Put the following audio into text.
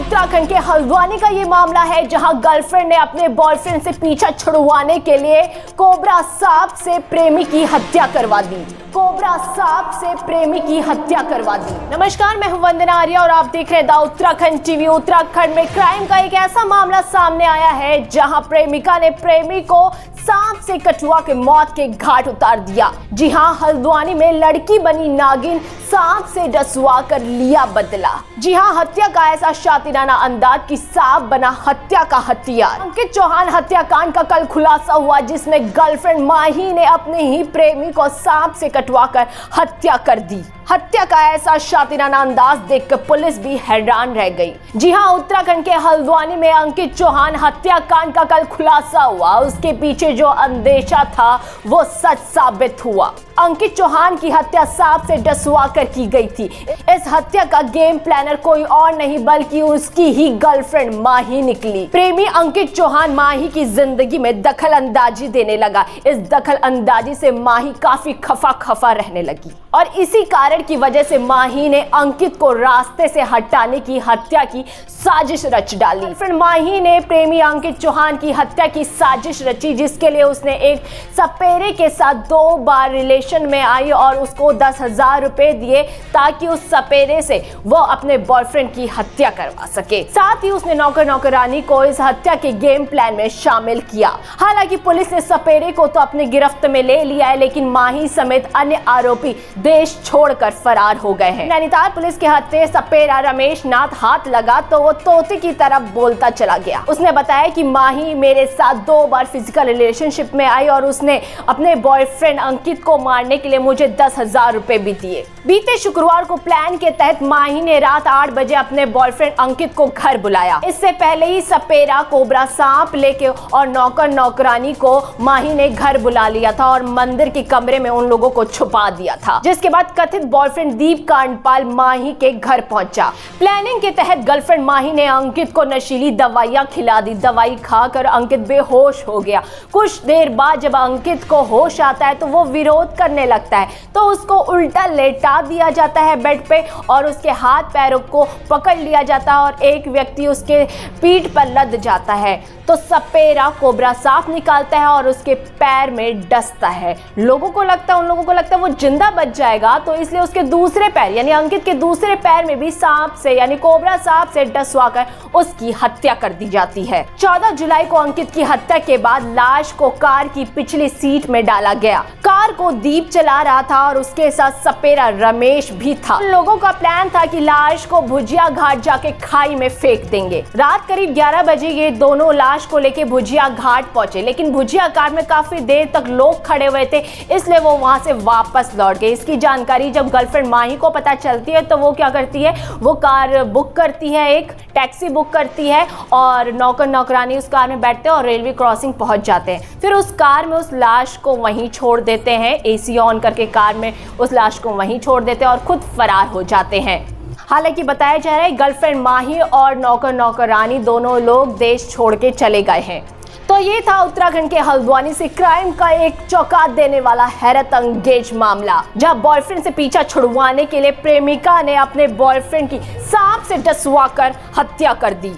उत्तराखंड के हल्द्वानी का ये मामला है, जहां गर्लफ्रेंड ने अपने बॉयफ्रेंड से पीछा छुड़वाने के लिए कोबरा सांप से प्रेमी की हत्या करवा दी। कोबरा सांप से प्रेमी की हत्या करवा दी। नमस्कार, मैं हूं वंदना आर्या और आप देख रहे हैं द उत्तराखंड टीवी। उत्तराखंड में क्राइम का एक ऐसा मामला सामने आया है जहां प्रेमिका ने प्रेमी को सांप से कटवा के मौत के घाट उतार दिया। जी हां, हल्द्वानी में लड़की बनी नागिन सांप से डसवा कर लिया बदला। जी हां, हत्या का ऐसा शातिराना अंदाज कि सांप बना हत्या का हथियार। अंकित चौहान हत्याकांड का कल खुलासा हुआ, जिसमें गर्लफ्रेंड माही ने अपने ही प्रेमी को सांप से कटवाकर हत्या कर दी। हत्या का ऐसा शातिराना अंदाज देखकर पुलिस भी हैरान रह गई। जी हां, उत्तराखंड के हल्द्वानी में अंकित चौहान हत्याकांड का कल खुलासा हुआ। उसके पीछे जो अंदेशा था वो सच साबित हुआ। अंकित चौहान की हत्या सांप से डसवा कर की गई थी। इस हत्या का गेम प्लानर कोई और नहीं बल्कि उसकी ही गर्लफ्रेंड माही निकली। प्रेमी अंकित चौहान माही की जिंदगी में दखल अंदाजी देने लगा। इस दखल अंदाजी से माही काफी खफा रहने लगी और इसी कारण की वजह से माही ने अंकित को रास्ते से हटाने की हत्या की साजिश रच डाली। फिर माही ने प्रेमी अंकित चौहान की हत्या की साजिश रची, जिसके लिए उसने एक सपेरे के साथ 2 बार रिलेशन में आई और उसको 10,000 रुपए दिए ताकि उस सपेरे से वो अपने बॉयफ्रेंड की हत्या करवा सके। साथ ही उसने नौकरानी को इस हत्या के गेम प्लान में शामिल किया। हालांकि पुलिस ने सपेरे को तो अपने गिरफ्त में ले लिया है, लेकिन माही समेत अन्य आरोपी देश छोड़कर फरार हो गए हैं। नैनीताल पुलिस के हत्थे सपेरा रमेश नाथ हाथ लगा तो वो तोते की तरफ बोलता चला गया। उसने बताया कि माही मेरे साथ 2 बार फिजिकल रिलेशनशिप में आई और उसने अपने बॉयफ्रेंड अंकित को मारने के लिए मुझे 10,000 रुपए भी दिए। बीते शुक्रवार को प्लान के तहत माही ने रात 8 बजे अपने बॉयफ्रेंड अंकित को घर बुलाया। इससे पहले ही सपेरा कोबरा सांप लेके और नौकरानी को माही ने घर बुला लिया था और मंदिर के कमरे में उन लोगों को छुपा दिया था। जिसके बाद कथित बॉयफ्रेंड दीप कांडपाल माही के घर पहुंचा। प्लानिंग के तहत गर्लफ्रेंड माही ने अंकित को नशीली दवाइयां खिला दी। दवाई खाकर अंकित बेहोश हो गया। कुछ देर बाद जब अंकित को होश आता है तो वो विरोध करने लगता है, तो उसको उल्टा लेटा दिया जाता है बेड पे और उसके हाथ पैरों को पकड़ लिया जाता है और एक व्यक्ति उसके पीठ पर लद जाता है। तो सपेरा कोबरा सांप निकालता है और उसके पैर में डसता है। उन लोगों को लगता है वो जिंदा बच जाएगा, तो इसलिए उसके दूसरे पैर यानी अंकित के दूसरे पैर में भी सांप से यानी कोबरा सांप से डसवाकर उसकी हत्या कर दी जाती है। 14 जुलाई को अंकित की हत्या के बाद लाश को कार की पिछली सीट में डाला गया। कार को दीप चला रहा था और उसके साथ सपेरा रमेश भी था। लोगों का प्लान था कि लाश को भुजिया घाट जाके खाई में फेंक देंगे। रात करीब 11 बजे ये दोनों लाश को लेके भुजिया घाट पहुंचे, लेकिन भुजिया घाट में काफी देर तक लोग खड़े हुए थे, इसलिए वो वहां से वापस लौट गए। इसकी जानकारी जब गर्लफ्रेंड माही को पता चलती है तो वो क्या करती है, वो कार बुक करती है, एक टैक्सी बुक करती है और नौकरानी उस कार में बैठते हैं और रेलवे क्रॉसिंग पहुंच जाते हैं। फिर उस कार में उस लाश को वहीं छोड़ देते हैं, एसी ऑन करके कार में उस लाश को वहीं छोड़ देते हैं और खुद फरार हो जाते हैं। हालांकि बताया जा रहा है गर्लफ्रेंड माही और नौकरानी दोनों लोग देश छोड़ के चले गए हैं। तो ये था उत्तराखंड के हल्द्वानी से क्राइम का एक चौंका देने वाला हैरत अंगेज मामला, जहां बॉयफ्रेंड से पीछा छुड़वाने के लिए प्रेमिका ने अपने बॉयफ्रेंड की सांप से डसवा कर हत्या कर दी।